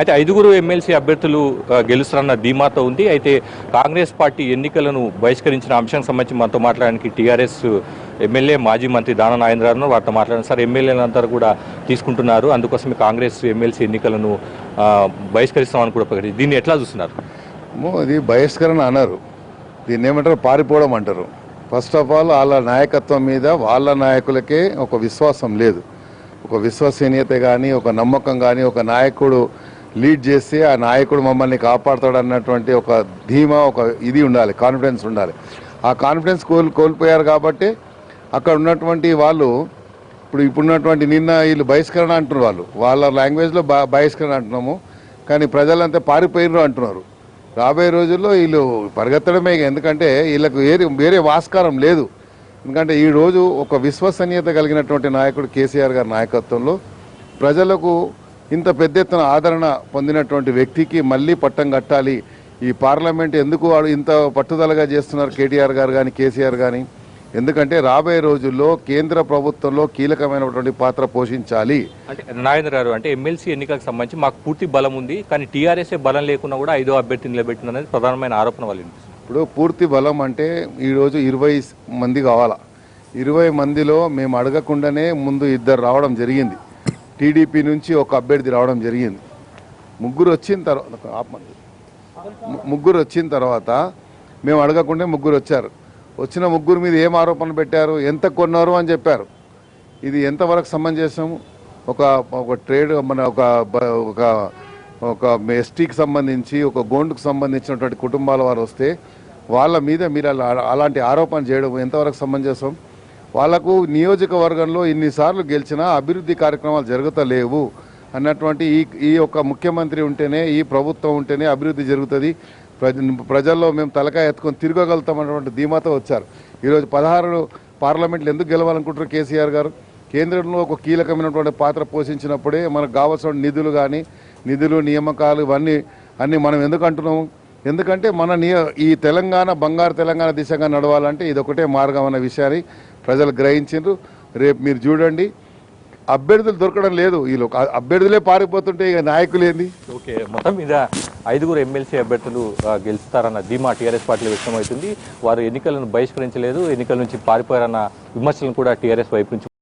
అయితే ఐదుగురు ఎమ్మెల్సీ అభ్యర్థులు గెలుస్తారన్న ధీమాతో ఉంది. అయితే కాంగ్రెస్ పార్టీ ఎన్నికలను బహిష్కరించిన అంశానికి సంబంధించి మనతో మాట్లాడడానికి టీఆర్ఎస్ ఎమ్మెల్యే మాజీ మంత్రి దానం నాగేంద్రరావు వారితో మాట్లాడారు. సార్, ఎమ్మెల్యేలందరూ కూడా తీసుకుంటున్నారు, అందుకోసమే కాంగ్రెస్ ఎమ్మెల్సీ ఎన్నికలను బహిష్కరిస్తామని కూడా ప్రకటించారు. దీన్ని ఎట్లా చూస్తున్నారు? ఇది బహిష్కరణ అన్నారు, దీన్ని ఏమంటారు, పారిపోవడం అంటారు. ఫస్ట్ ఆఫ్ ఆల్ వాళ్ళ నాయకత్వం మీద వాళ్ళ నాయకులకే ఒక విశ్వాసం లేదు. ఒక విశ్వసనీయత కానీ, ఒక నమ్మకం కానీ, ఒక నాయకుడు లీడ్ చేస్తే ఆ నాయకుడు మమ్మల్ని కాపాడుతాడు అన్నటువంటి ఒక ధీమా, ఒక ఇది ఉండాలి, కాన్ఫిడెన్స్ ఉండాలి. ఆ కాన్ఫిడెన్స్ కోల్పోయారు కాబట్టి అక్కడ ఉన్నటువంటి వాళ్ళు ఇప్పుడున్నటువంటి నిన్న వీళ్ళు బహిష్కరణ అంటున్నారు. వాళ్ళ లాంగ్వేజ్లో బహిష్కరణ అంటున్నాము, కానీ ప్రజలంతా పారిపోయినరు అంటున్నారు. రాబోయే రోజుల్లో వీళ్ళు పరిగెత్తడమే, ఎందుకంటే వీళ్ళకు వేరే ఆస్కారం లేదు. ఎందుకంటే ఈరోజు ఒక విశ్వసనీయత కలిగినటువంటి నాయకుడు కేసీఆర్ గారి నాయకత్వంలో ప్రజలకు ఇంత పెద్ద ఎత్తున ఆదరణ పొందినటువంటి వ్యక్తికి మళ్ళీ పట్టం కట్టాలి. ఈ పార్లమెంట్ ఎందుకు వాడు ఇంత పట్టుదలగా చేస్తున్నారు కేటీఆర్ గారు కానీ, కేసీఆర్ కానీ, ఎందుకంటే రాబోయే రోజుల్లో కేంద్ర ప్రభుత్వంలో కీలకమైనటువంటి పాత్ర పోషించాలి. అంటే నాగేంద్ర గారు, అంటే ఎమ్మెల్సీ ఎన్నికలకు సంబంధించి మాకు పూర్తి బలం ఉంది, కానీ టీఆర్ఎస్ఏ బలం లేకుండా కూడా 5వ అభ్యర్థి నిలబెట్టిందనేది ప్రధానమైన ఆరోపణ వాళ్ళు. ఇప్పుడు పూర్తి బలం అంటే ఈరోజు 20 మంది కావాలా. 20 మందిలో మేము అడగకుండానే ముందు 2 రావడం జరిగింది. టీడీపీ నుంచి ఒక అభ్యర్థి రావడం జరిగింది. ముగ్గురు వచ్చిన తర్వాత మేము అడగకుండా ముగ్గురు వచ్చారు. వచ్చిన ముగ్గురు మీద ఏం ఆరోపణ పెట్టారు, ఎంత కొన్నారు అని చెప్పారు. ఇది ఎంతవరకు సమంజసం? ఒక ట్రేడ్ మన ఒక ఎస్టీకి సంబంధించి, ఒక గోండుకు సంబంధించినటువంటి కుటుంబాల వారు వస్తే వాళ్ళ మీద మీరు అలాంటి ఆరోపణ చేయడం ఎంతవరకు సమంజసం? వాళ్లకు నియోజకవర్గంలో ఇన్నిసార్లు గెలిచినా అభివృద్ధి కార్యక్రమాలు జరుగుతలేవు అన్నటువంటి ఈ యొక్క ముఖ్యమంత్రి ఉంటేనే, ఈ ప్రభుత్వం ఉంటేనే అభివృద్ధి జరుగుతుంది, ప్రజల్లో మేము తలకాయ ఎత్తుకొని తిరగగలుగుతామన్నటువంటి ధీమాతో వచ్చారు. ఈరోజు 16 పార్లమెంట్లు ఎందుకు గెలవాలనుకుంటారు కేసీఆర్ గారు? కేంద్రంలో ఒక కీలకమైనటువంటి పాత్ర పోషించినప్పుడే మనకు కావాల్సిన నిధులు కానీ, నిధులు నియామకాలు ఇవన్నీ మనం ఎందుకు అంటున్నాము? ఎందుకంటే ఈ తెలంగాణ బంగారు తెలంగాణ దిశగా నడవాలంటే ఇది ఒకటే మార్గం అన్న విషయాన్ని ప్రజలు గ్రహించారు. రేపు మీరు చూడండి, అభ్యర్థులు దొరకడం లేదు, వీళ్ళు అభ్యర్థులే పారిపోతుంటే ఇక నాయకులు ఏంది? ఓకే, మొత్తం మీద 5గురు ఎమ్మెల్సీ అభ్యర్థులు గెలుస్తారన్న ధీమా టీఆర్ఎస్ పార్టీలో వ్యక్తమవుతుంది. వారు ఎన్నికలను బహిష్కరించలేదు, ఎన్నికల నుంచి పారిపోయారన్న విమర్శలను కూడా టీఆర్ఎస్ వైపు నుంచి